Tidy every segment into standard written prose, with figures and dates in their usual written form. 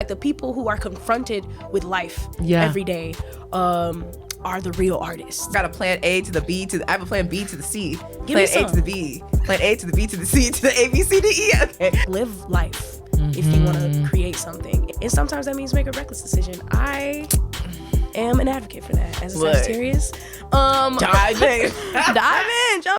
the people who are confronted with life every day are the real artists. Got a plan A to the B to the, I have a plan B to the C. Give me plan A to the B. Plan A to the B to the C to the A, B, C, D, E. Okay. Live life if you want to create something. And sometimes that means make a reckless decision. I am an advocate for that as a Sagittarius. Dive in. Dive in, jump.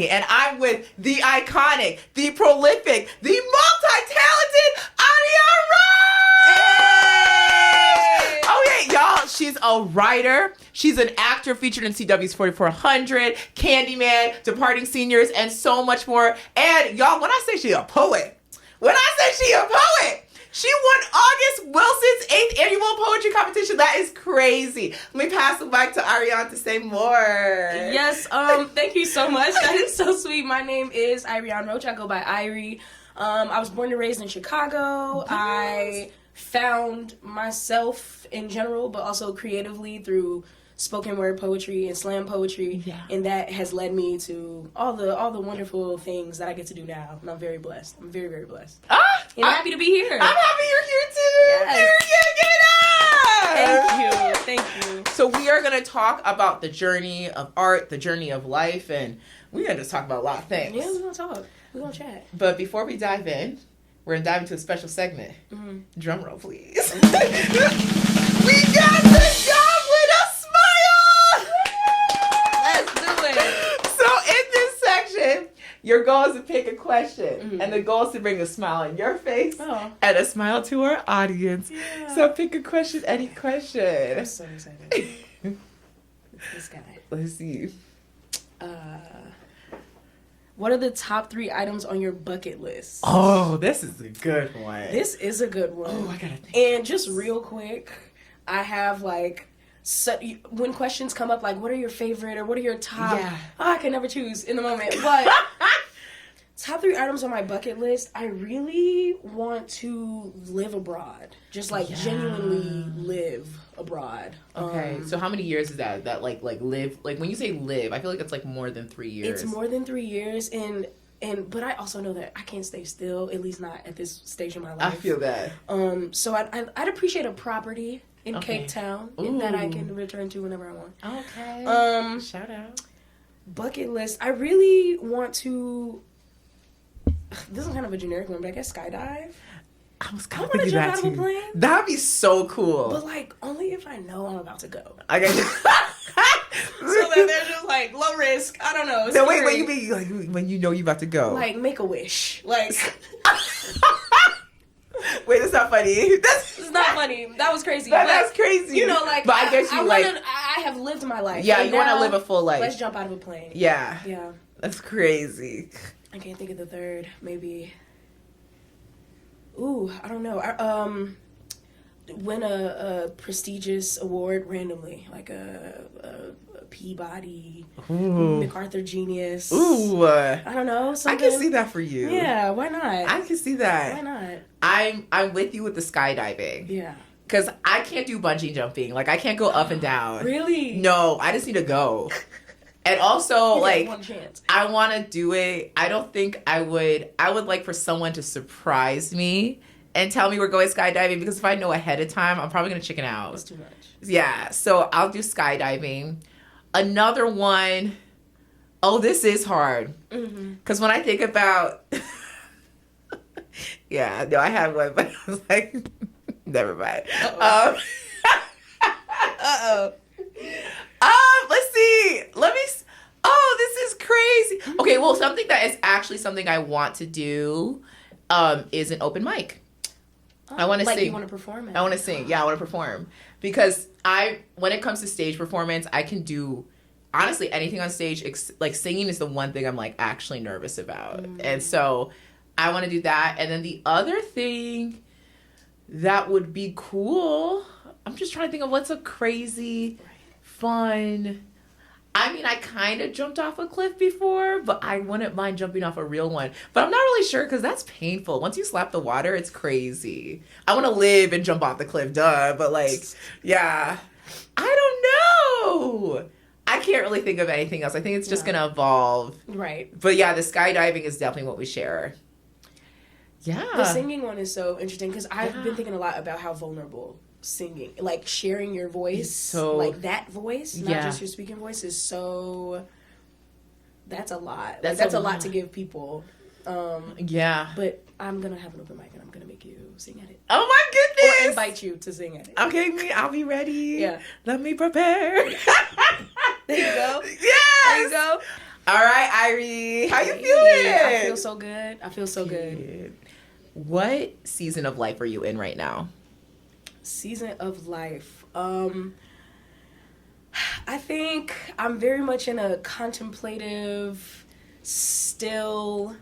And I'm with the iconic, the prolific, the multi-talented Ireon Roach! Okay, y'all, she's a writer. She's an actor featured in CW's 4400, Candyman, Departing Seniors, and so much more. And y'all, when I say she a poet, she won August Wilson's 8th annual poetry competition. That is crazy. Let me pass the mic to Ireon to say more. Yes, thank you so much. That is so sweet. My name is Ireon Roach. I go by Irie. I was born and raised in Chicago. Yes. I found myself in general, but also creatively through spoken word poetry and slam poetry, and that has led me to all the wonderful things that I get to do now, and I'm very blessed. I'm very, very blessed. And I'm happy to be here. I'm happy you're here too. Yes. Give it up. Thank you. So we are going to talk about the journey of art, the journey of life, and we're going to just talk about a lot of things. Yeah, we're going to talk. We're going to chat. But before we dive in, we're going to dive into a special segment. Mm-hmm. Drum roll, please. We got the job with a smile! Let's do it. So in this section, your goal is to pick a question, and the goal is to bring a smile on your face and a smile to our audience. Yeah. So pick a question, any question. I'm so excited. This guy. Let's see. What are the top 3 items on your bucket list? Oh, this is a good one. This is a good one. Oh, I gotta think. And just real quick, I have when questions come up like, what are your favorite or what are your top? Yeah. I can never choose in the moment. But top 3 items on my bucket list, I really want to live abroad. Just genuinely live abroad. Okay. So how many years is that? That like live, like when you say live, I feel like it's like more than 3 years. It's more than 3 years, but I also know that I can't stay still, at least not at this stage of my life. I feel that. So I'd appreciate a property in Cape Town that I can return to whenever I want. Okay. Shout out. Bucket list. I really want to. This is kind of a generic one, but I guess skydive. I was kind of thinking that out too. Of a plane. That'd be so cool. But only if I know I'm about to go. I got So that they're just low risk. I don't know. No, wait, what you mean when you know you're about to go? Make a wish. Wait, that's not funny. It's not funny. That was crazy. That's crazy. You know, but I guess I have lived my life. Yeah, you want to live a full life. Let's jump out of a plane. Yeah. Yeah. That's crazy. I can't think of the third. Maybe. Ooh, I don't know. Win a prestigious award randomly, like a Peabody, MacArthur Genius. Ooh. I don't know. Something. I can see that for you. Yeah, why not? I can see that. Why not? I'm with you with the skydiving. Yeah. Because I can't do bungee jumping. I can't go up and down. Really? No, I just need to go. And also, one chance. I want to do it. I don't think I would like for someone to surprise me and tell me we're going skydiving, because if I know ahead of time, I'm probably going to chicken out. It's too much. Yeah, so I'll do skydiving. Another one, this is hard. Because when I think about... yeah, no, I had one, but I was like, never mind. Uh-oh. Let's see. This is crazy. Okay, well, something that is actually something I want to do is an open mic. I want to sing. You want to perform it? I want to sing. Yeah, I want to perform. Because when it comes to stage performance, I can do, honestly, anything on stage. Singing is the one thing I'm, actually nervous about. And so I want to do that. And then the other thing, that would be cool. I'm just trying to think of what's a crazy, fun. I mean, I kind of jumped off a cliff before, but I wouldn't mind jumping off a real one. But I'm not really sure because that's painful. Once you slap the water, it's crazy. I want to live and jump off the cliff, duh. But like, yeah, I don't know. I can't really think of anything else. I think it's just going to evolve. Right. But yeah, the skydiving is definitely what we share. Yeah. The singing one is so interesting because I've been thinking a lot about how vulnerable singing, like sharing your voice, so, like that voice, not just your speaking voice, is so. That's a lot. That's a lot to give people. Yeah. But I'm gonna have an open mic and I'm gonna make you sing at it. Oh my goodness! Or invite you to sing at it. Okay, I'll be ready. Yeah. Let me prepare. There you go. Yes. There you go. All right, Irie. How you feeling? I feel so good. I feel so good. What season of life are you in right now? Season of life. I think I'm very much in a contemplative, still,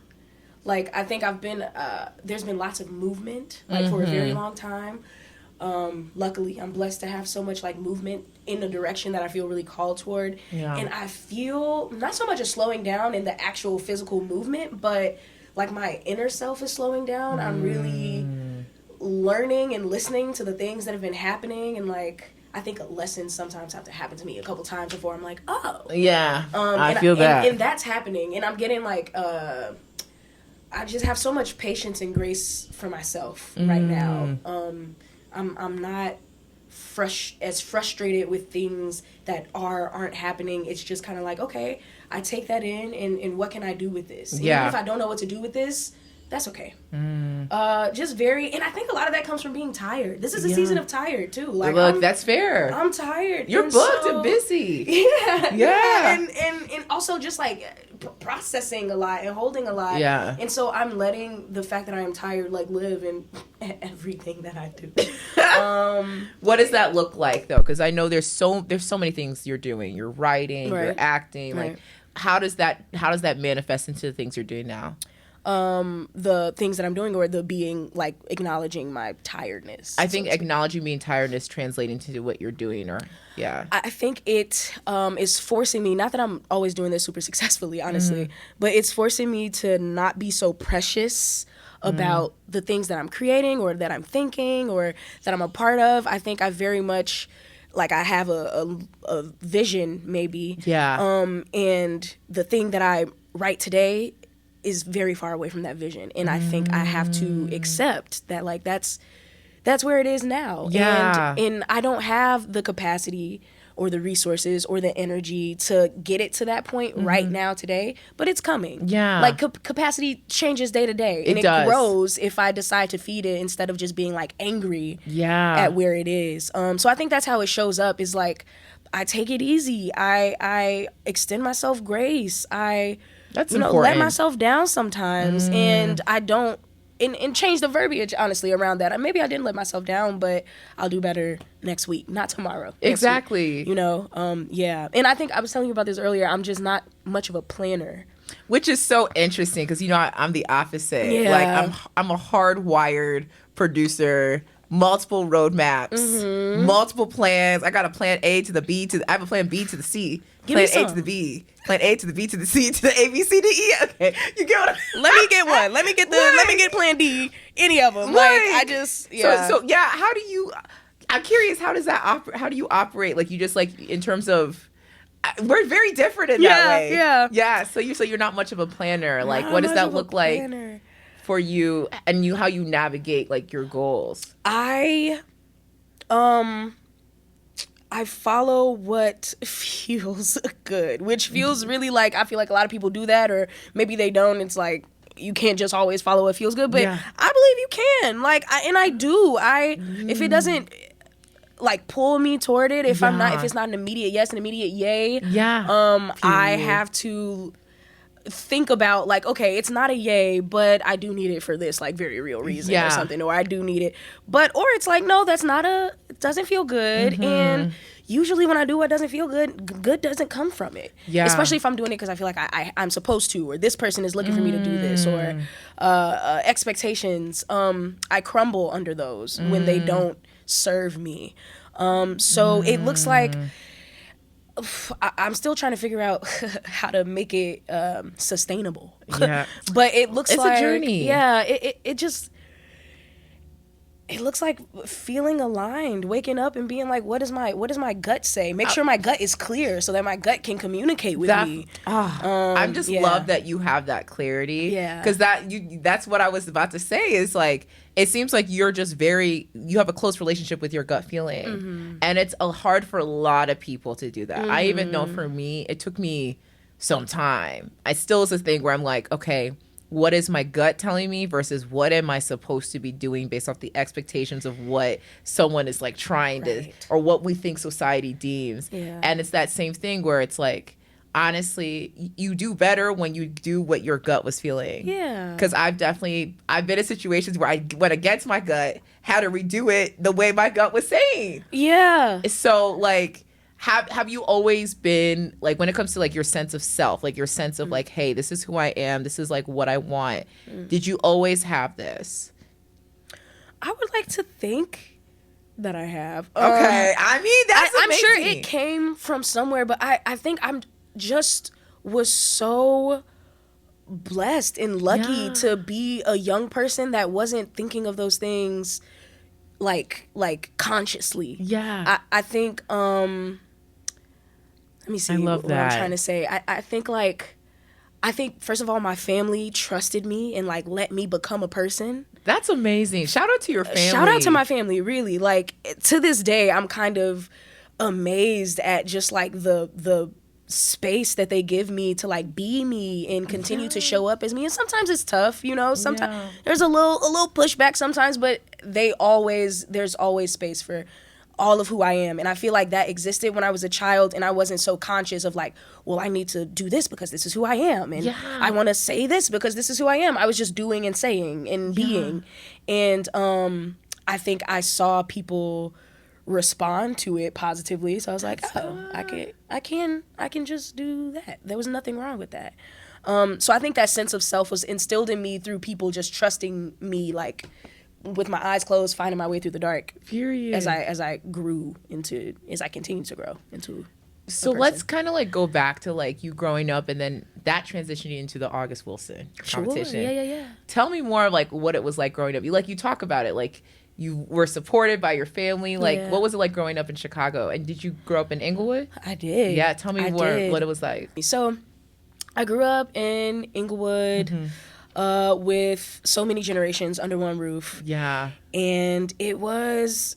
like, I think I've been, there's been lots of movement, like, for a very long time. Luckily, I'm blessed to have so much, like, movement in a direction that I feel really called toward. Yeah. And I feel not so much a slowing down in the actual physical movement, but, like, my inner self is slowing down. I'm really learning and listening to the things that have been happening, and like I think lessons sometimes have to happen to me a couple times before I'm like, oh yeah, I feel that, and that's happening, and I'm getting like I just have so much patience and grace for myself right now. I'm not as frustrated with things that aren't happening. It's just kind of like, okay, I take that in, and what can I do with this? Even if I don't know what to do with this, that's okay. Just and I think a lot of that comes from being tired. This is a season of tired too. Like, look, that's fair. I'm tired. You're booked and busy. Yeah. And also just like processing a lot and holding a lot. Yeah. And so I'm letting the fact that I am tired like live in everything that I do. What does that look like though? Because I know there's so many things you're doing. You're writing, you're acting. Like, how does that manifest into the things you're doing now? The things that I'm doing, or the being like acknowledging my tiredness. I think acknowledging being tiredness translating to what you're doing, or I think it is forcing me, not that I'm always doing this super successfully, honestly, but it's forcing me to not be so precious about the things that I'm creating or that I'm thinking or that I'm a part of. I think I very much like I have a vision maybe. And the thing that I write today is very far away from that vision, and I think I have to accept that like that's where it is now. And I don't have the capacity or the resources or the energy to get it to that point right now today, but it's coming. Like capacity changes day to day, and it grows if I decide to feed it instead of just being like angry at where it is. So I think that's how it shows up, is like I take it easy, I extend myself grace, that's important. Let myself down sometimes, and I don't, and change the verbiage, honestly, around that. Maybe I didn't let myself down, but I'll do better next week, not tomorrow. Exactly. Week, And I think I was telling you about this earlier. I'm just not much of a planner. Which is so interesting because, I'm the opposite. Like, I'm a hardwired producer, multiple roadmaps, multiple plans. I got a plan A to the B I have a plan B to the C. Plan A to the B. Plan A to the B to the C to the A, B, C, D, E. Okay, you get what Let me get one. Let me get plan D. Any of them. Like, I just, So how do you, I'm curious, how do you operate? Like, you just, like, in terms of, we're very different in that way. Yeah. So you're not much of a planner. Like, what does that look like for you, and how you navigate, like, your goals? I follow what feels good, which feels really like, I feel like a lot of people do that, or maybe they don't. It's like, you can't just always follow what feels good, but I believe you can. Like, I do. If it doesn't like pull me toward it, if it's not an immediate yes, an immediate yay, I have to think about like, okay, it's not a yay, but I do need it for this like very real reason or something, or I do need it, or it's like, no, it doesn't feel good, and usually when I do what doesn't feel good doesn't come from it. Yeah. Especially if I'm doing it because I feel like I'm supposed to, or this person is looking for me to do this, or expectations. I crumble under those when they don't serve me. So it looks like I'm still trying to figure out how to make it sustainable. Yeah. But it looks like it's a journey. Yeah, it looks like feeling aligned, waking up and being like, what does my gut say? Make sure my gut is clear so that my gut can communicate with me. I just love that you have that clarity. Yeah. Because that's what I was about to say is like, it seems like you're just you have a close relationship with your gut feeling. Mm-hmm. And it's hard for a lot of people to do that. Mm-hmm. I even know for me, it took me some time. It's a thing where I'm like, okay, what is my gut telling me versus what am I supposed to be doing based off the expectations of what someone is like trying to, or what we think society deems. Yeah. And it's that same thing where it's like, honestly, you do better when you do what your gut was feeling. Yeah. Because I've been in situations where I went against my gut, had to redo it the way my gut was saying. Yeah. So like, have you always been like, when it comes to like your sense of self, like your sense of like, hey, this is who I am, this is like what I want. Did you always have this? I would like to think that I have. Okay. I mean, that's amazing. I'm sure it came from somewhere, but I think was so blessed and lucky to be a young person that wasn't thinking of those things like consciously. Yeah. I think let me see what I'm trying to say. I think first of all, my family trusted me and like let me become a person. That's amazing. Shout out to your family. Shout out to my family, really. Like to this day, I'm kind of amazed at just like the space that they give me to like be me and continue to show up as me. And sometimes it's tough, sometimes there's a little pushback sometimes, but there's always space for all of who I am. And I feel like that existed when I was a child and I wasn't so conscious of like, well, I need to do this because this is who I am. And I want to say this because this is who I am. I was just doing and saying and being. And I think I saw people respond to it positively. So I was like, I can just do that. There was nothing wrong with that. So I think that sense of self was instilled in me through people just trusting me, like with my eyes closed, finding my way through the dark. Period. As I continued to grow into. So let's kind of like go back to like you growing up and then that transitioning into the August Wilson competition. Sure. Yeah. Tell me more of like what it was like growing up. You talk about it, like you were supported by your family. Like what was it like growing up in Chicago? And did you grow up in Englewood? I did. Yeah, tell me more what it was like. So I grew up in Englewood. Mm-hmm. With so many generations under one roof. Yeah. And it was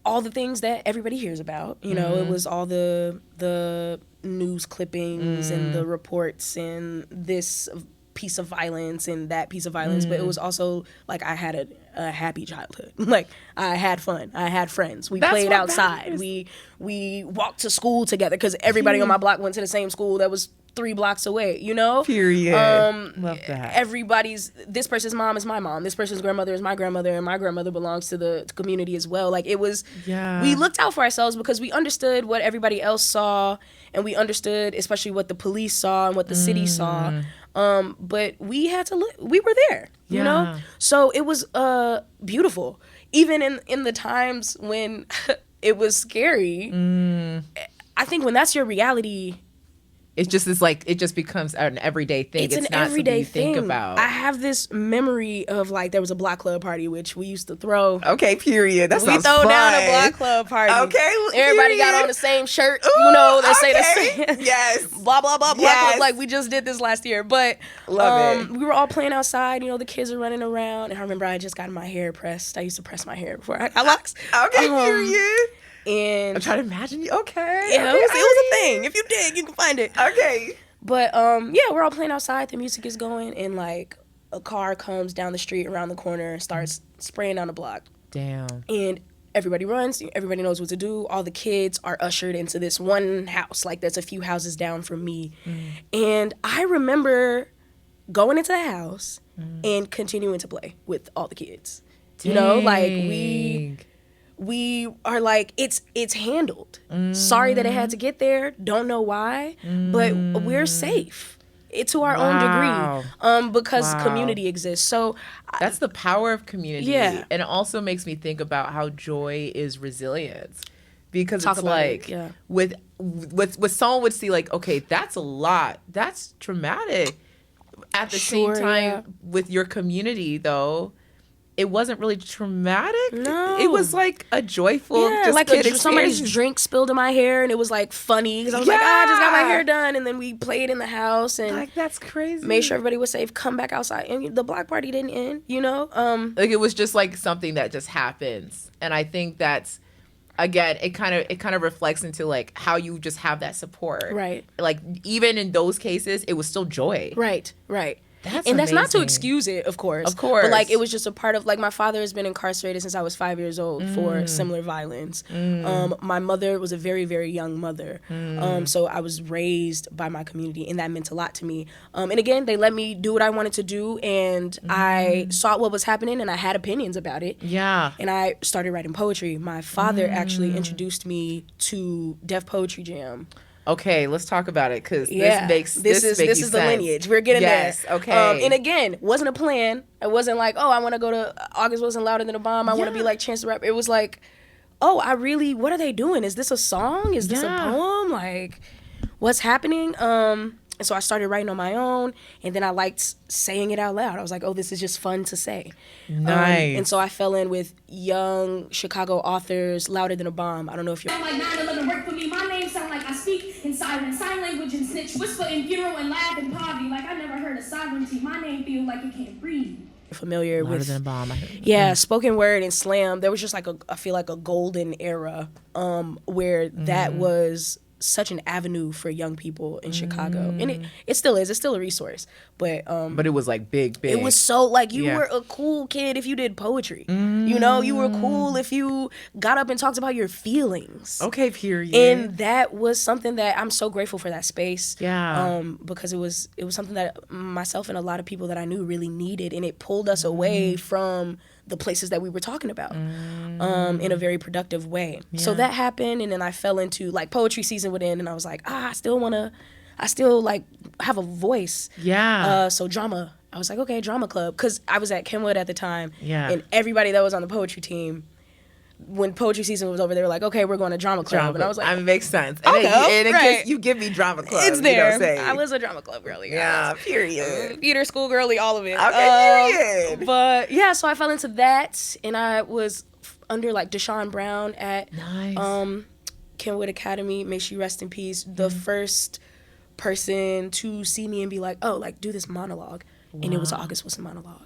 all the things that everybody hears about. It was all the news clippings and the reports and this piece of violence and that piece of violence. But it was also like I had a happy childhood. Like I had fun. I had friends. We played outside. We walked to school together because everybody on my block went to the same school that was 3 blocks away, Period. Love that. This person's mom is my mom. This person's grandmother is my grandmother, and my grandmother belongs to the community as well. Like it was, we looked out for ourselves because we understood what everybody else saw, and we understood especially what the police saw and what the city saw. But we had to look. We were there, you know. So it was beautiful, even in the times when it was scary. I think when that's your reality. It just becomes an everyday thing. It's an not everyday thing. Think about. I have this memory of like there was a block club party which we used to throw. Okay, period. That sounds fun. We throw down a block club party. Okay, everybody period. got on the same shirt. They say the same. Yes. Blah blah blah. Yes. Club. Like we just did this last year, but love it. We were all playing outside. The kids are running around, and I remember I just got my hair pressed. I used to press my hair before I got locks. Okay, period. And I'm trying to imagine you. Okay. Yeah, it was a thing. If you dig, you can find it. Okay. But we're all playing outside. The music is going, and like a car comes down the street around the corner and starts spraying down the block. Damn. And everybody runs, everybody knows what to do. All the kids are ushered into this one house, like that's a few houses down from me. And I remember going into the house and continuing to play with all the kids. Dang. You know, like we are like, it's handled. Sorry that it had to get there. Don't know why, but we're safe. To our own degree, because community exists. So that's the power of community. Yeah. And it also makes me think about how joy is resilience. Because Talk it's about like, it, yeah. with someone would see like, okay, that's a lot. That's traumatic. At the same time, with your community, though, it wasn't really traumatic. No. It was like a joyful, just like good somebody's experience. drink spilled in my hair, and it was like funny because I was like, I just got my hair done, and then we played in the house and Like, that's crazy. made sure everybody was safe. Come back outside, and the block party didn't end. You know, like it was just like something that just happens, and I think that's, again, it kind of reflects into like how you just have that support. Right. Like even in those cases, it was still joy. Right. That's and that's not to amazing. excuse it, of course. Of course. But like it was just a part of, like, my father has been incarcerated since I was 5 years old for similar violence. My mother was a very, very young mother. So I was raised by my community, and that meant a lot to me. And again, they let me do what I wanted to do, and I saw what was happening, and I had opinions about it. Yeah. And I started writing poetry. My father actually introduced me to Def Poetry Jam. Okay, let's talk about it, because This is the lineage. We're getting there. Okay. And again, wasn't a plan. It wasn't like, oh, I want to go to August Wilson Louder Than a Bomb. I want to be like Chance the Rapper. It was like, oh, what are they doing? Is this a song? Is this a poem? Like, what's happening? And so I started writing on my own, and then I liked saying it out loud. I was like, oh, this is just fun to say. Nice. And so I fell in with young Chicago authors, Louder Than a Bomb. I don't know if you're... Like 9/11 work for me. My name sound like I speak in siren, sign language and snitch, whisper in funeral and laugh in poverty. Like I never heard of sovereignty. My name feel like it can't breathe. familiar Louder with Than a Bomb. spoken word and slam. There was just like I feel like a golden era where that was such an avenue for young people in Chicago, and it still is. It's still a resource, but it was like big. it was so like you were a cool kid if you did poetry. You know, you were cool if you got up and talked about your feelings. Okay, period. And that was something that I'm so grateful for, that space. Yeah. Because it was something that myself and a lot of people that I knew really needed, and it pulled us away from the places that we were talking about in a very productive way. So that happened, and then I fell into, like, poetry season would end, and I was like, I still like have a voice. Yeah. So drama. I was like, okay, drama club, because I was at Kenwood at the time. Yeah. And everybody that was on the poetry team, when poetry season was over, they were like, okay, we're going to drama club. And I was like, it makes sense. Okay, And in right. case you give me drama club. it's there. You know, say. I was a drama club girly. Yeah, period. Theater school girly, all of it. Okay, period. But yeah, so I fell into that, and I was under like Deshaun Brown at Kenwood Academy. May she rest in peace. The first person to see me and be like, oh, like, do this monologue. Wow. And it was an August Wilson monologue.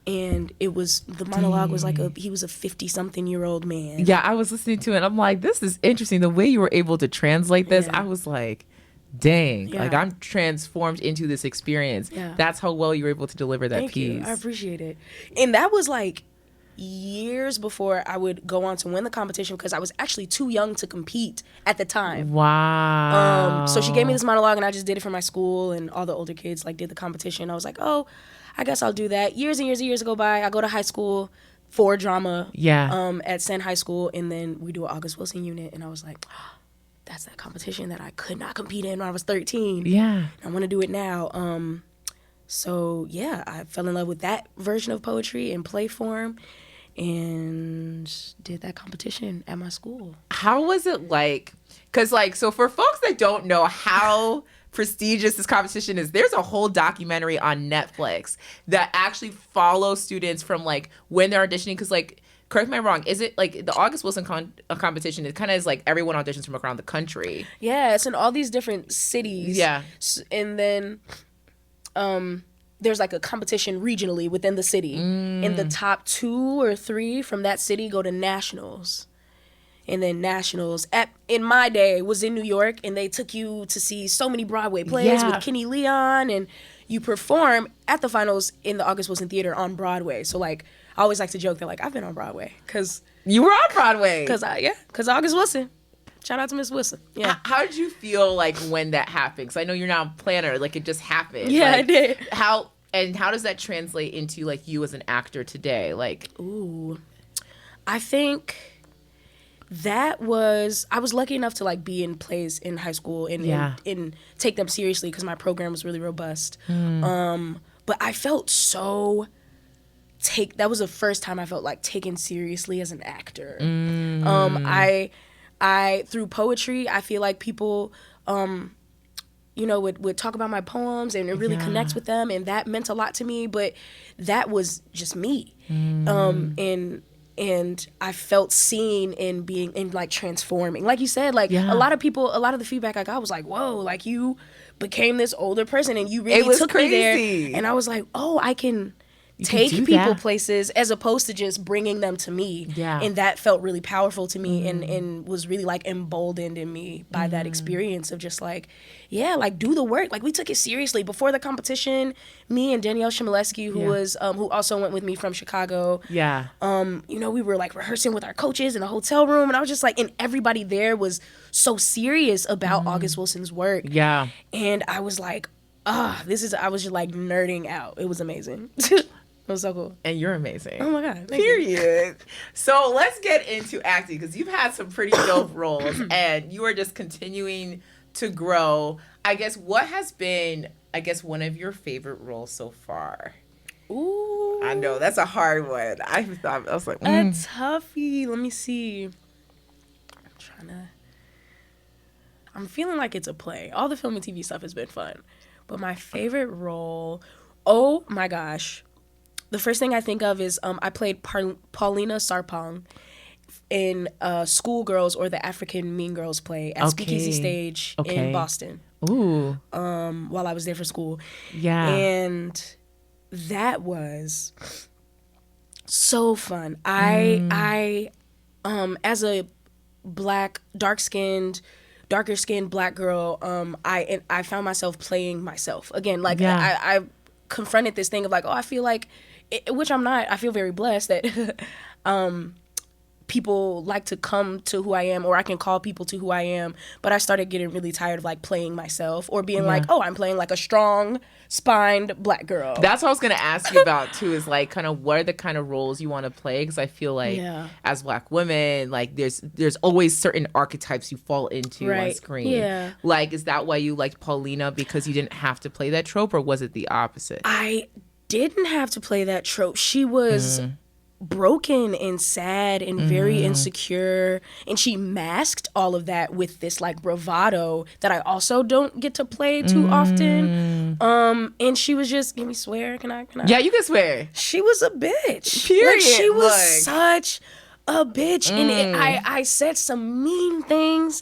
And it was, the monologue was like he was a 50-something-year-old man. Yeah, I was listening to it. I'm like, this is interesting. The way you were able to translate this, Yeah. I was like, dang. Yeah. Like, I'm transformed into this experience. Yeah. That's how well you were able to deliver that Thank piece. you. I appreciate it. And that was like years before I would go on to win the competition, because I was actually too young to compete at the time. Wow. So she gave me this monologue, and I just did it for my school, and all the older kids like did the competition. I was like, oh, I guess I'll do that. Years and years and years go by. I go to high school for drama. Yeah. At Senn High School, and then we do an August Wilson unit, and I was like, oh, that's that competition that I could not compete in when I was 13. Yeah. I want to do it now. So yeah, I fell in love with that version of poetry in play form, and did that competition at my school. How was it like? Because, like, so for folks that don't know how prestigious this competition is, there's a whole documentary on Netflix that actually follows students from, like, when they're auditioning. Because, like, correct me if I'm wrong, is it, like, the August Wilson competition, it kind of is, like, everyone auditions from around the country. Yeah, it's in all these different cities. Yeah. And then there's like a competition regionally within the city. And the top 2 or 3 from that city go to nationals. And then nationals, in my day, was in New York, and they took you to see so many Broadway plays with Kenny Leon, and you perform at the finals in the August Wilson Theater on Broadway. So, like, I always like to joke that, like, I've been on Broadway, because You were on Broadway. Cause August Wilson. Shout out to Miss Wilson. Yeah. How did you feel like when that happened? Because I know you're not a planner. Like it just happened. Yeah, like, I did. How does that translate into like you as an actor today? Like, ooh, I think I was lucky enough to like be in plays in high school and take them seriously because my program was really robust. But I felt that was the first time I felt like taken seriously as an actor. I through poetry, I feel like people, would talk about my poems and it really connects with them, and that meant a lot to me. But that was just me, and I felt seen in being in like transforming. Like you said, like a lot of the feedback I got was like, "Whoa, like you became this older person and you really took me there." And I was like, "Oh, I can." Take people places as opposed to just bringing them to me. And that felt really powerful to me and was really like emboldened in me by that experience of just like, like do the work. Like we took it seriously before the competition. Me and Danielle Shimoleski, who was who also went with me from Chicago. We were like rehearsing with our coaches in a hotel room, and I was just like, and everybody there was so serious about August Wilson's work. And I was like, I was just like nerding out. It was amazing. It was so cool. And you're amazing. Oh my God. Period. So let's get into acting because you've had some pretty dope roles and you are just continuing to grow. I guess what has been, one of your favorite roles so far? Ooh. I know, that's a hard one. I was like, a toughie. Let me see. I'm feeling like it's a play. All the film and TV stuff has been fun. But my favorite role, oh my gosh. The first thing I think of is I played Paulina Sarpong in Schoolgirls, or the African Mean Girls play at Speakeasy Stage in Boston. Ooh. While I was there for school. Yeah. And that was so fun. I as a darker skinned black girl, I found myself playing myself again. Like I confronted this thing of like, I feel like, which I'm not. I feel very blessed that people like to come to who I am, or I can call people to who I am. But I started getting really tired of like playing myself or being like, I'm playing like a strong spined black girl. That's what I was going to ask you about too, is like kind of what are the kind of roles you want to play? Because I feel like as black women, like there's always certain archetypes you fall into on screen. Yeah. Like, is that why you liked Paulina, because you didn't have to play that trope, or was it the opposite? I didn't have to play that trope. She was broken and sad and very insecure, and she masked all of that with this like bravado that I also don't get to play too often. And she was just, can we swear? Can I? Yeah, you can swear. She was a bitch. Period. Like, she was such a bitch, and I said some mean things.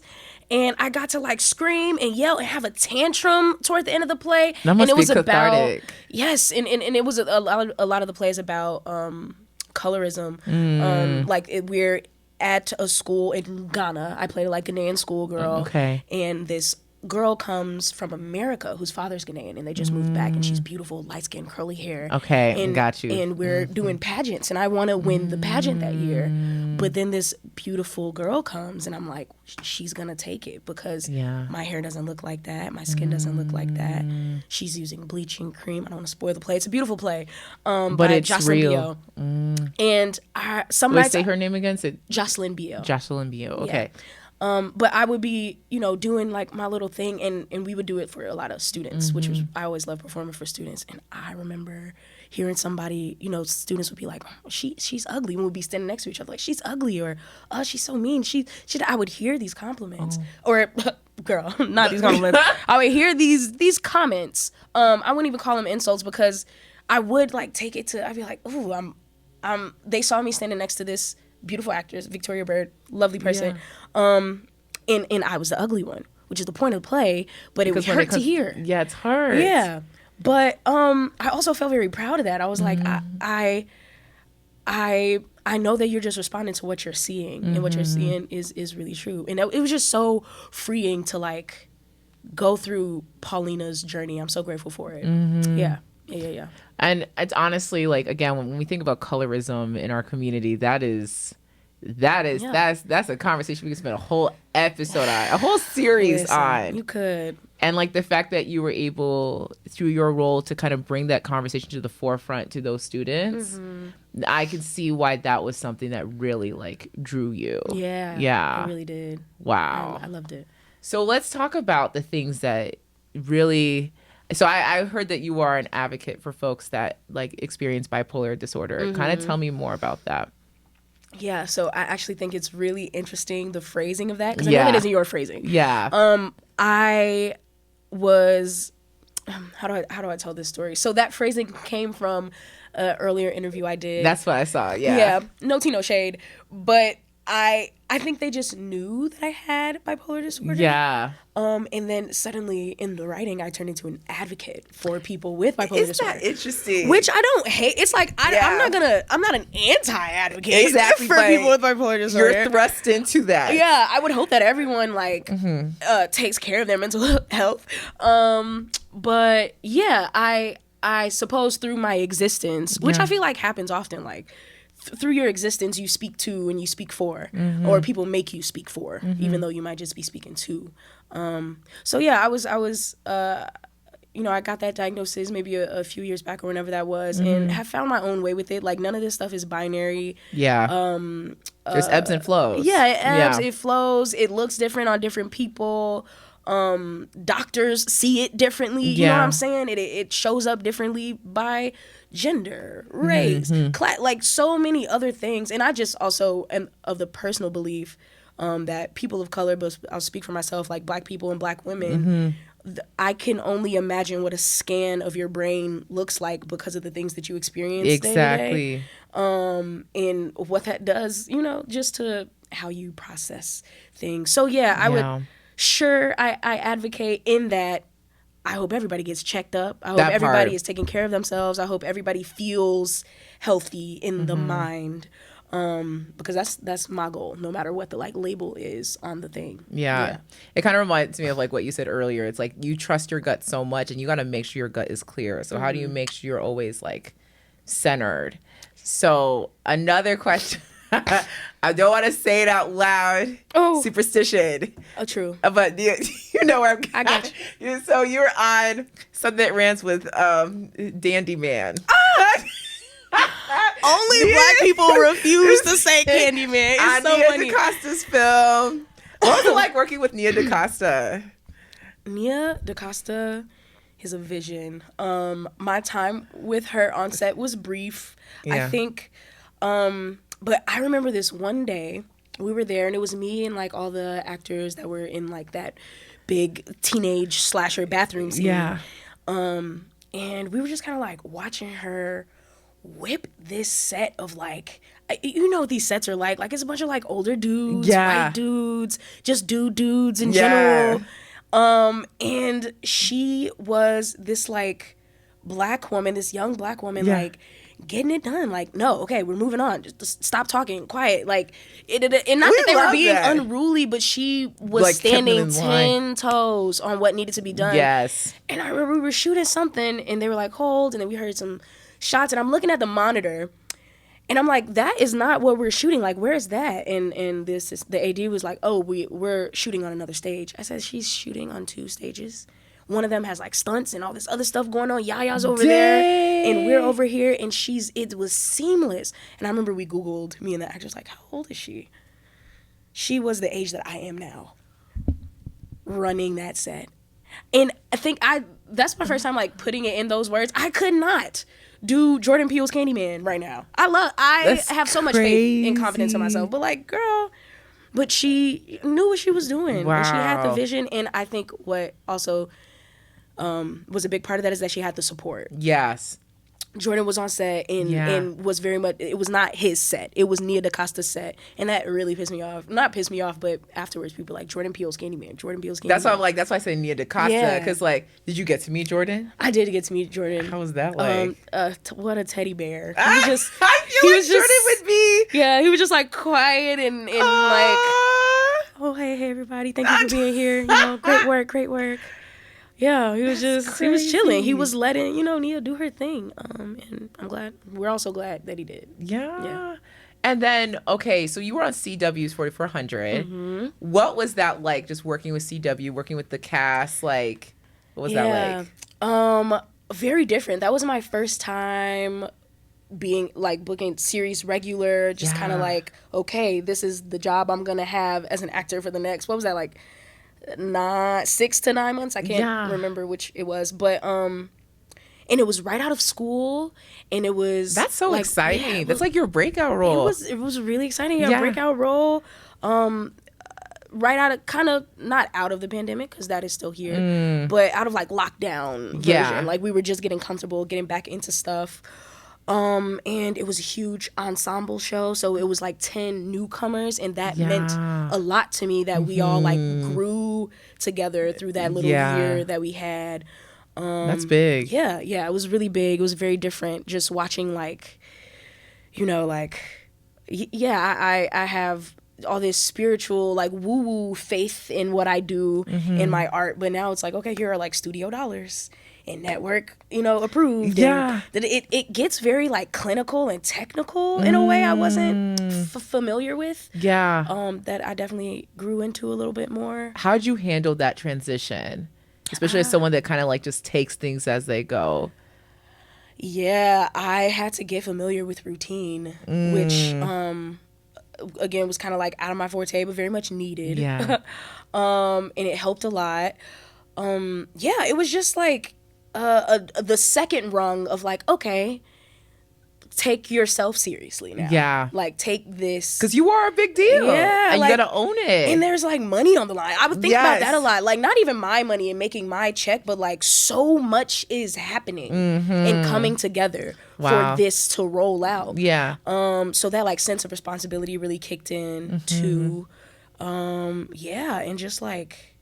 And I got to like scream and yell and have a tantrum toward the end of the play. That must and it be was cathartic. about and it was a lot of the plays about colorism. We're at a school in Ghana. I played like a Ghanaian schoolgirl. And this girl comes from America whose father's Ghanaian, and they just moved back, and she's beautiful, light skin, curly hair. And, got you. And we're doing pageants, and I want to win the pageant that year. But then this beautiful girl comes, and I'm like, she's gonna take it because my hair doesn't look like that, my skin doesn't look like that. She's using bleaching cream. I don't want to spoil the play. It's a beautiful play. But it's Jocelyn real. And some Let's nights say her name again. Jocelyn Bio. Jocelyn Bio. Okay. But I would be, doing like my little thing, and we would do it for a lot of students, which was, I always love performing for students. And I remember hearing somebody, students would be like, oh, she's ugly, and we'd be standing next to each other like, she's ugly, or oh, she's so mean. I would hear these compliments, or girl, not these compliments. I would hear these comments. I wouldn't even call them insults, because I would like take it to, I'd be like, ooh, they saw me standing next to this beautiful actress, Victoria Bird, lovely person. And I was the ugly one, which is the point of the play, but it was hurt to hear. Yeah, it's hard. Yeah. But I also felt very proud of that. I was like, I know that you're just responding to what you're seeing, and what you're seeing is really true. And it was just so freeing to like go through Paulina's journey. I'm so grateful for it. Yeah. And it's honestly like, again, when we think about colorism in our community, that is That's a conversation we can spend a whole episode on, a whole series on. You could. And like the fact that you were able through your role to kind of bring that conversation to the forefront to those students, I can see why that was something that really like drew you. Yeah. I really did. Wow. I loved it. So let's talk about the things that really. So I heard that you are an advocate for folks that like experience bipolar disorder. Kind of tell me more about that. Yeah, so I actually think it's really interesting, the phrasing of that, because I know that isn't your phrasing. Yeah. I was, how do I tell this story? So that phrasing came from an earlier interview I did. That's what I saw. Yeah. Yeah. No tea, no shade, but I think they just knew that I had bipolar disorder. Yeah. And then suddenly in the writing, I turned into an advocate for people with bipolar disorder. Isn't that interesting? Which I don't hate. It's like, I'm not an anti-advocate exactly, for people with bipolar disorder. You're thrust into that. Yeah, I would hope that everyone like takes care of their mental health. But yeah, I suppose through my existence, which I feel like happens often, like through your existence, you speak to and you speak for, or people make you speak for, even though you might just be speaking to. So yeah, I was, I got that diagnosis maybe a few years back or whenever that was, and have found my own way with it. Like none of this stuff is binary. Yeah. There's ebbs and flows. Yeah, it ebbs, it flows. It looks different on different people. Doctors see it differently. You know what I'm saying? It shows up differently by gender, race, class, like so many other things. And I just also am of the personal belief that people of color, but I'll speak for myself, like Black people and Black women, I can only imagine what a scan of your brain looks like because of the things that you experience exactly day to day. And what that does, just to how you process things. So yeah, I would I advocate in that. I hope everybody gets checked up. I hope everybody is taking care of themselves. I hope everybody feels healthy in the mind. Because that's my goal, no matter what the like label is on the thing. Yeah. It kind of reminds me of like what you said earlier. It's like you trust your gut so much and you got to make sure your gut is clear. So how do you make sure you're always like centered? So another question. I don't want to say it out loud. Oh, superstition. Oh, true. But you know where I got you. So you were on Something That Rants with Candyman. Only Black people refuse to say Candyman. It's so Nia funny. DaCosta's film. What was it like working with Nia DaCosta? Nia DaCosta is a vision. My time with her on set was brief. I think. But I remember this one day, we were there, and it was me and, like, all the actors that were in, like, that big teenage slasher bathroom scene. Yeah. And we were just kind of, like, watching her whip this set of, like, you know what these sets are like. Like, it's a bunch of, like, older dudes, white dudes, just dudes in general. And she was this, like, Black woman, this young Black woman, like, getting it done. Like, no, okay, we're moving on. Just stop talking, quiet. Like, and not that they were being unruly, but she was like, standing 10 toes on what needed to be done. Yes. And I remember we were shooting something, and they were like, hold, and then we heard some shots, and I'm looking at the monitor, and I'm like, that is not what we're shooting. Like, where is that? And the AD was like, oh, we're shooting on another stage. I said, she's shooting on 2 stages. One of them has like stunts and all this other stuff going on. Yaya's over there and we're over here, and it was seamless. And I remember we Googled, me and the actors, like, how old is she? She was the age that I am now, running that set. And I think that's my first time like putting it in those words. I could not do Jordan Peele's Candyman right now. I have so much faith and confidence in myself, but like, girl, but she knew what she was doing. Wow. And she had the vision. And I think what also was a big part of that is that she had the support. Yes. Jordan was on set and was very much, it was not his set. It was Nia DaCosta's set. And that really pissed me off. Not pissed me off, but afterwards people were like, Jordan Peele's Candyman. That's why I'm like, that's why I say Nia DaCosta. Because like, did you get to meet Jordan? I did get to meet Jordan. How was that like? What a teddy bear. He was just, Jordan would be. Yeah, he was just like quiet and like, oh, hey everybody. Thank you for being here. Great work. Yeah, he was he was chilling. He was letting, Nia do her thing. And we're also glad that he did. Yeah. And then, okay, so you were on CW's 4400. Mm-hmm. What was that like, just working with CW, working with the cast? Like, what was that like? Very different. That was my first time being like booking series regular, just kind of like, okay, this is the job I'm gonna have as an actor for the next, what was that, like 6 to 9 months? I can't remember which it was, but and it was right out of school, and it was That's so like, exciting. yeah, That's like your breakout role. It was really exciting. Breakout role. Right out of, kind of not out of the pandemic, because that is still here, but out of like lockdown version. Like we were just getting comfortable, getting back into stuff. And it was a huge ensemble show, so it was like 10 newcomers, and that meant a lot to me, that we all like grew together through that little year that we had. That's big. Yeah, it was really big. It was very different, just watching like, you know, like, I have all this spiritual like woo-woo faith in what I do in my art, but now it's like, okay, here are like studio dollars and network, you know, approved. And that it gets very like clinical and technical in a way I wasn't familiar with. That I definitely grew into a little bit more. How'd you handle that transition, especially as someone that kind of like just takes things as they go? Yeah, I had to get familiar with routine, which again was kind of like out of my forte, but very much needed. And it helped a lot. It was just like the second rung of like, okay, take yourself seriously now. Like, take this, because you are a big deal. And like, you gotta own it. And there's like money on the line. I would think about that a lot. Like, not even my money and making my check, but like so much is happening and coming together for this to roll out. So that like sense of responsibility really kicked in too. And just like,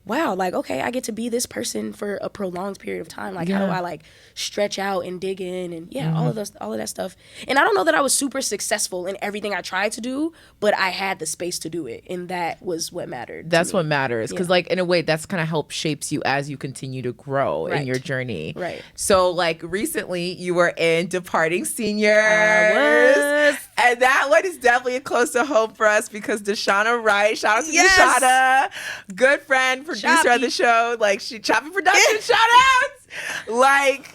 wow, like, okay, I get to be this person for a prolonged period of time. Like, how do I like stretch out and dig in and all of that stuff. And I don't know that I was super successful in everything I tried to do, but I had the space to do it, and that was what mattered. That's what matters, because like in a way that's kind of helps shapes you as you continue to grow in your journey. So like recently you were in Departing Seniors. I was. And that one is definitely close to home for us, because Deshauna Wright, shout out to Deshauna, good friend, producer of the show, like Choppy Production, shout outs. Like,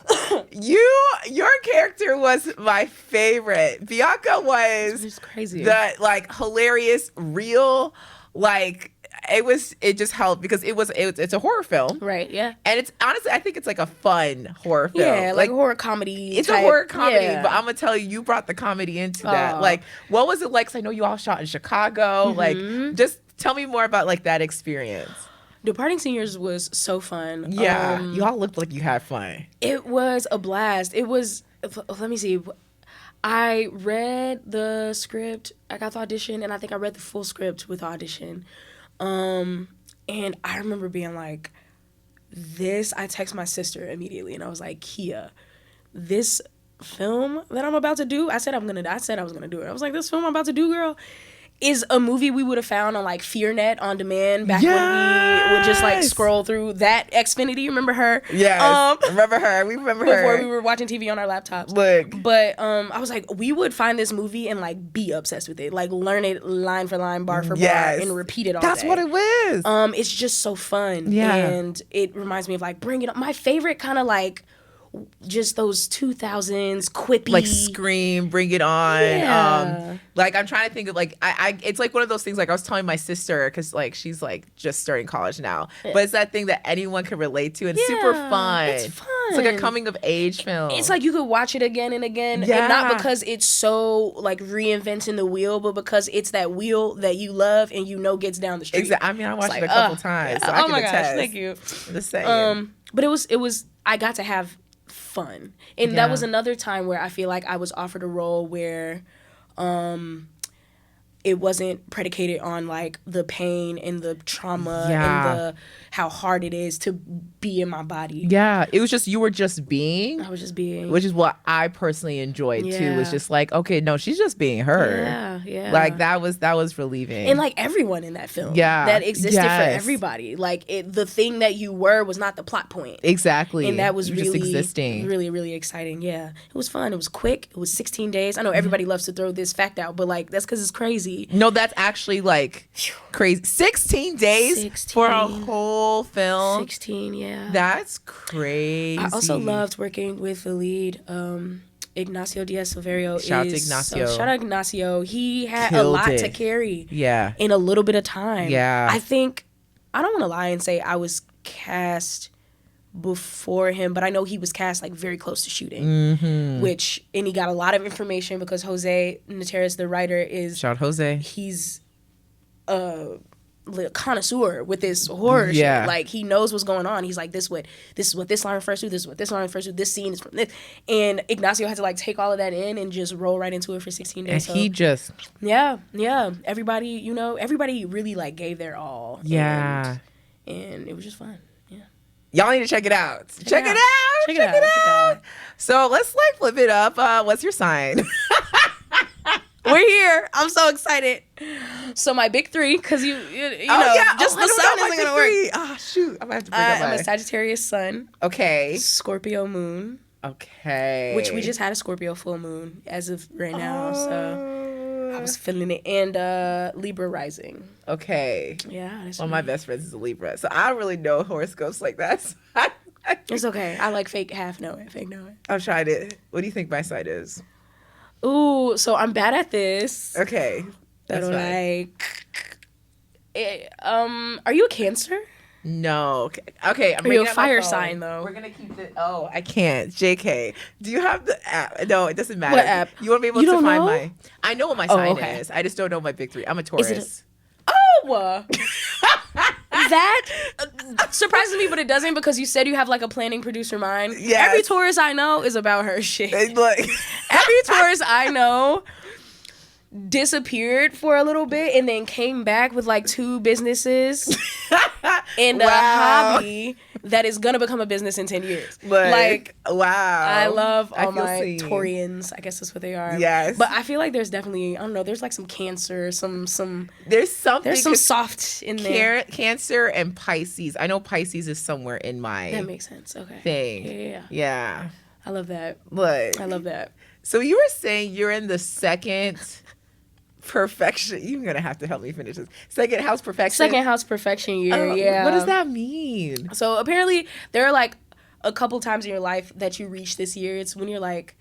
your character was my favorite. Bianca was crazy. The like hilarious, real, like it just helped because it's a horror film. Right, yeah. And it's honestly, I think it's like a fun horror film. Yeah, like a horror comedy. It's a horror comedy, but I'm gonna tell you, you brought the comedy into that. Like, what was it like? 'Cause I know you all shot in Chicago. Like, just tell me more about like that experience. Departing Seniors was so fun. Yeah, you all looked like you had fun. It was a blast. It was, let me see. I read the script. I got the audition, and I think I read the full script with audition. And I remember being like, this, I text my sister immediately, and I was like, Kia, this film that I'm about to do, I said I was gonna do it. I was like, this film I'm about to do, girl, is a movie we would have found on like FearNet on demand back when we would just like scroll through that Xfinity. Remember her? Yes. Remember her. We remember her. Before we were watching TV on our laptops. Look. But I was like, we would find this movie and like be obsessed with it. Like learn it line for line, bar for bar, and repeat it all That's day. what it was. It's just so fun. Yeah. And it reminds me of like Bring It On. My favorite kind of like just those 2000s quippy, like Scream, Bring It On. Like I'm trying to think of like I it's like one of those things, like I was telling my sister, because like she's like just starting college now, but it's that thing that anyone can relate to, and super fun. It's fun. It's like a coming of age film. It's like you could watch it again and again, and not because it's so like reinventing the wheel, but because it's that wheel that you love and you know gets down the street. Exactly. I mean, I watched it a couple times, so I can attest. Gosh, thank you. The same. But it was I got to have fun, and that was another time where I feel like I was offered a role where it wasn't predicated on like the pain and the trauma Yeah. and the how hard it is to be in my body. Yeah, it was just, you were just being, I was just being. which is what I personally enjoyed too. Yeah. Was just like, okay, no, she's just being her. Yeah. Like that was relieving. And like everyone in that film, Yeah. that existed for Yes. everybody. Like the thing that you were was not the plot point. Exactly. And that was You were really, just existing. really, really exciting. Yeah, it was fun. It was quick. It was 16 days. I know everybody loves to throw this fact out, but like that's because it's crazy. No, that's actually like crazy. 16 days 16. for a whole film. 16, yeah. That's crazy. I also loved working with the lead, Ignacio Diaz-Silverio. Shout out to Ignacio. Shout out Ignacio. He had Killed a lot it. to carry Yeah. in a little bit of time. Yeah. I think, I don't want to lie and say I was cast before him, but I know he was cast like very close to shooting, and he got a lot of information because Jose Nateras, the writer, is Shout out Jose. he's a connoisseur with this horror Yeah. shit. Like he knows what's going on. He's like, this is what this line refers to, this is what this line refers to, this scene is from this. And Ignacio had to like take all of that in and just roll right into it for 16 days. And So, he just, yeah. Everybody, everybody really like gave their all. yeah. And it was just fun. Yeah. Y'all need to check it out. Check it out. Check it out. So let's like flip it up. What's your sign? We're here. I'm so excited. So my big three, because you just the sun isn't gonna work. Ah, shoot. I'm gonna have to bring up I'm mine. a Sagittarius sun, Okay. Scorpio moon, Okay. which we just had a Scorpio full moon as of right now. So I was feeling it, and Libra rising. Okay. Yeah, that's One of my best friends is a Libra, so I don't really know horoscopes like that. So It's okay. I like fake half know it, fake know it. I'm trying to. What do you think my sign is? Ooh, so I'm bad at this. Okay. That's That'll fine. are you a Cancer? No. Okay. I'm Are you bringing a up my fire phone. sign, though? We're gonna keep it. Oh, I can't. JK. Do you have the app? No, it doesn't matter. What app? You want to be able You to don't find know? my? I know what my sign okay. is. I just don't know my big three. I'm a Taurus. Is it Oh! That surprises me, but it doesn't, because you said you have like a planning producer mind. Yes. Every Taurus I know is about her shit. It's like, Every Taurus I know disappeared for a little bit and then came back with like 2 businesses and a Wow. hobby that is gonna become a business in 10 years. like, wow. I love all feel my seen. Taurians. I guess that's what they are. Yes. But I feel like there's definitely, I don't know, there's like some Cancer, some There's something. there's some soft in there. Cancer and Pisces. I know Pisces is somewhere in my That makes sense. Okay. thing. Yeah. Yeah. I love that. Look. I love that. So you were saying you're in the second perfection. You're gonna have to help me finish this. Second house perfection. Second house perfection year. Oh, Yeah. What does that mean? So apparently there are like a couple times in your life that you reach this year. It's when you're like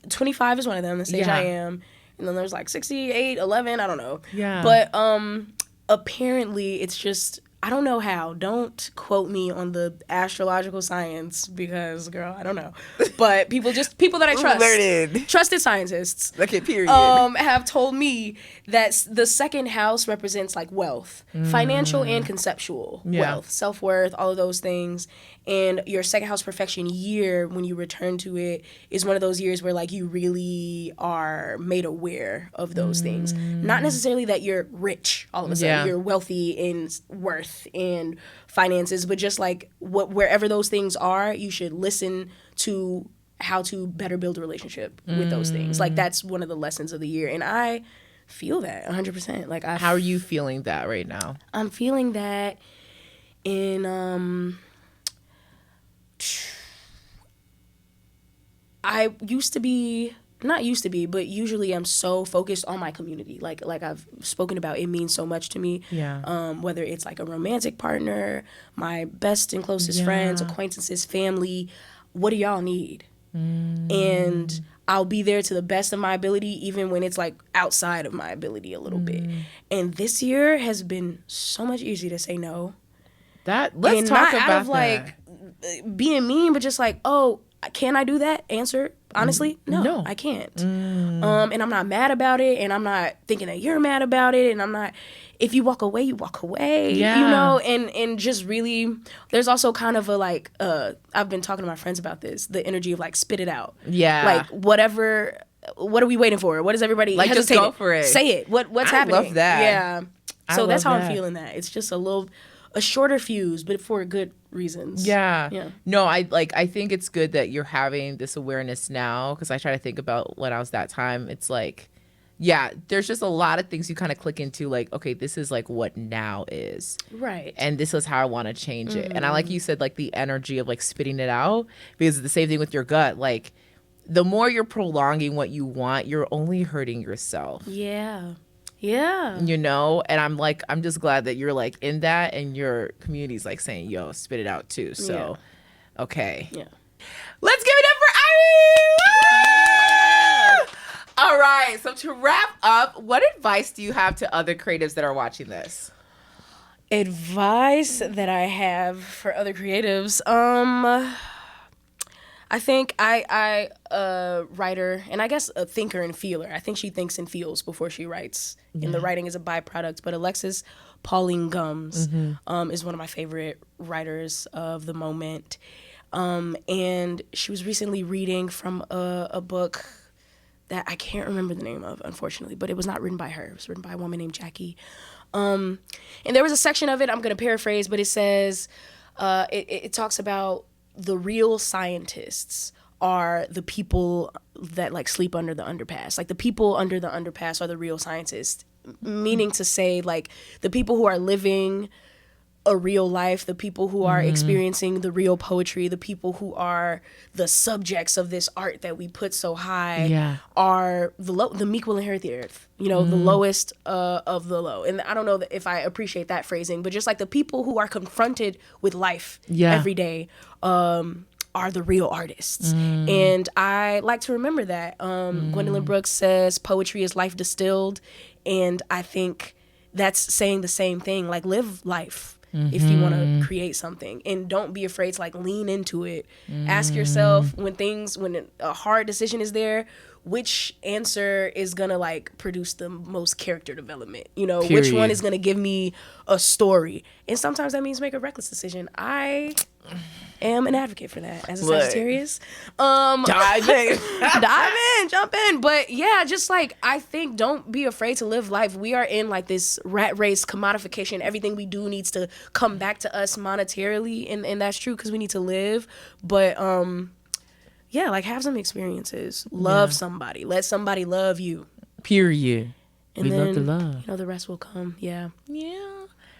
25 is one of them, the stage Yeah. I am. And then there's like 68, 11, I don't know. Yeah. But apparently it's just, I don't know how. Don't quote me on the astrological science because, girl, I don't know. But people that I trust, Learned. trusted scientists, Okay, period. have told me that the second house represents like wealth, financial and conceptual Yeah. wealth, self-worth, all of those things. And your second house perfection year, when you return to it, is one of those years where like you really are made aware of those things. Not necessarily that you're rich all of a sudden, Yeah. you're wealthy in worth and finances, but just like wherever those things are, you should listen to how to better build a relationship with those things. Like that's one of the lessons of the year, and I feel that 100%. Like How are you feeling that right now? I'm feeling that in I used to be, not used to be, but usually I'm so focused on my community. Like I've spoken about, it means so much to me. Yeah. Whether it's like a romantic partner, my best and closest friends, acquaintances, family, what do y'all need? And I'll be there to the best of my ability, even when it's like outside of my ability a little bit. And this year has been so much easier to say no. Let's And talk not about out of that. like being mean, but just like, oh, can I do that? Answer honestly, no, I can't. And I'm not mad about it, and I'm not thinking that you're mad about it, and I'm not. If you walk away, you walk away. Yeah. You know, and just really, there's also kind of a like, I've been talking to my friends about this, the energy of like spit it out. Yeah. Like whatever what are we waiting for? What is everybody Like, just hesitating? go for it. Say it. What's happening? I love that. Yeah. So that's how love I'm that. feeling that. It's just a shorter fuse, but for good reasons. Yeah. No, I think it's good that you're having this awareness now, because I try to think about when I was that time. It's like, yeah, there's just a lot of things you kind of click into, like, okay, this is like what now is. Right. And this is how I want to change it. And I, like you said, like the energy of like spitting it out, because it's the same thing with your gut. Like, the more you're prolonging what you want, you're only hurting yourself. Yeah. Yeah. You know? And I'm just glad that you're like in that, and your community's like saying, yo, spit it out too. So, okay. Yeah. Let's give it up for Irie! Woo! All right. So to wrap up, what advice do you have to other creatives that are watching this? Advice that I have for other creatives. I think I writer, and I guess a thinker and feeler. I think she thinks and feels before she writes. And the writing is a byproduct. But Alexis Pauline Gumbs is one of my favorite writers of the moment. And she was recently reading from a book that I can't remember the name of, unfortunately, but it was not written by her. It was written by a woman named Jackie. And there was a section of it, I'm going to paraphrase, but it says, it talks about the real scientists are the people that like sleep under the underpass. Like the people under the underpass are the real scientists, meaning to say like the people who are living a real life, the people who are experiencing the real poetry, the people who are the subjects of this art that we put so high are the meek will inherit the earth, you know, the lowest of the low. And I don't know if I appreciate that phrasing, but just like the people who are confronted with life every day are the real artists. And I like to remember that. Gwendolyn Brooks says poetry is life distilled. And I think that's saying the same thing, like live life. If you want to create something, and don't be afraid to like lean into it. Ask yourself when a hard decision is there, which answer is gonna like produce the most character development, you know, which one is gonna give me a story. And sometimes that means make a reckless decision. I am an advocate for that as a Sagittarius. Dive in. Jump in. But yeah, just like, I think don't be afraid to live life. We are in like this rat race, commodification. Everything we do needs to come back to us monetarily. And that's true because we need to live. But yeah, like have some experiences. Love somebody. Let somebody love you. Period. And we then, love the love. You know, the rest will come. Yeah.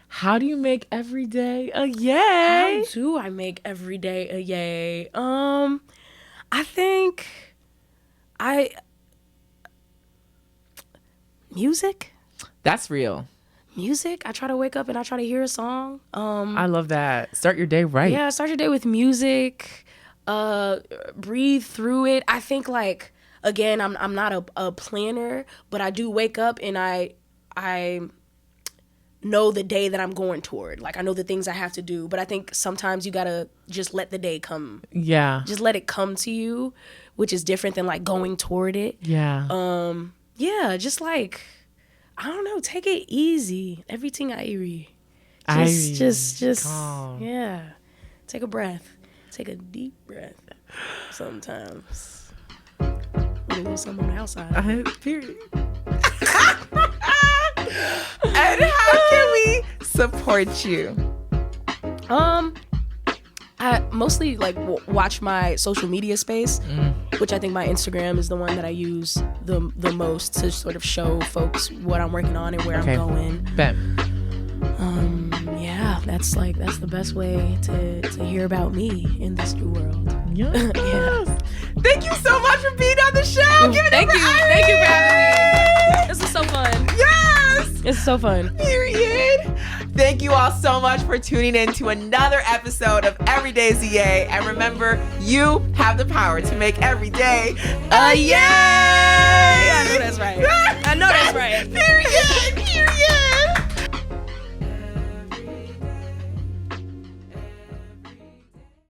How do you make every day a yay? How do I make every day a yay? I think music. That's real. Music. I try to wake up and I try to hear a song. I love that. Start your day right. Yeah, start your day with music. Breathe through it. I think like, again, I'm not a planner, but I do wake up and I know the day that I'm going toward. Like I know the things I have to do, but I think sometimes you gotta just let the day come. Yeah. Just let it come to you, which is different than like going toward it. Yeah. Yeah, just like, I don't know, take it easy. Everything Irie. Just calm. Yeah. Take a breath. Take a deep breath. Sometimes. Maybe there's someone on the outside. Period. And how can we support you? I mostly like watch my social media space, which I think my Instagram is the one that I use the most to sort of show folks what I'm working on and where I'm going. Bet. Yeah, that's the best way to hear about me in this new world. Yes. Yeah. Thank you so much for being on the show. Give it Thank up you. for Irie. Thank you for having me. This is so fun. Yes. It's so fun. Period. Thank you all so much for tuning in to another episode of Everyday's a Yay. And remember, you have the power to make every day a yay.